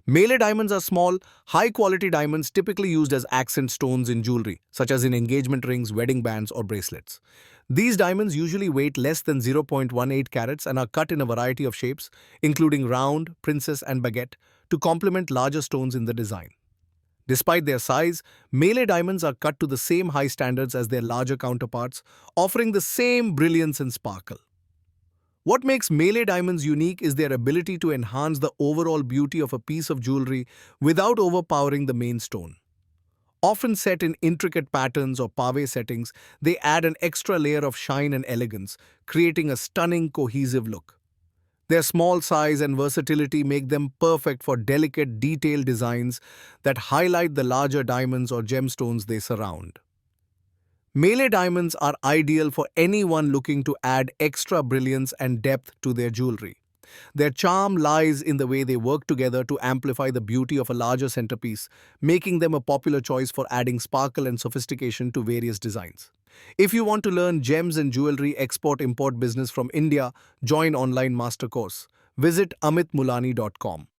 Melee diamonds are small, high-quality diamonds typically used as accent stones in jewelry, such as in engagement rings, wedding bands, or bracelets. These diamonds usually weigh less than 0.18 carats and are cut in a variety of shapes, including round, princess, and baguette, to complement larger stones in the design. Despite their size, melee diamonds are cut to the same high standards as their larger counterparts, offering the same brilliance and sparkle. What makes melee diamonds unique is their ability to enhance the overall beauty of a piece of jewelry without overpowering the main stone. Often set in intricate patterns or pave settings, they add an extra layer of shine and elegance, creating a stunning, cohesive look. Their small size and versatility make them perfect for delicate, detailed designs that highlight the larger diamonds or gemstones they surround. Melee diamonds are ideal for anyone looking to add extra brilliance and depth to their jewelry. Their charm lies in the way they work together to amplify the beauty of a larger centerpiece, making them a popular choice for adding sparkle and sophistication to various designs. If you want to learn gems and jewelry export-import business from India, join online master course. Visit amitmulani.com.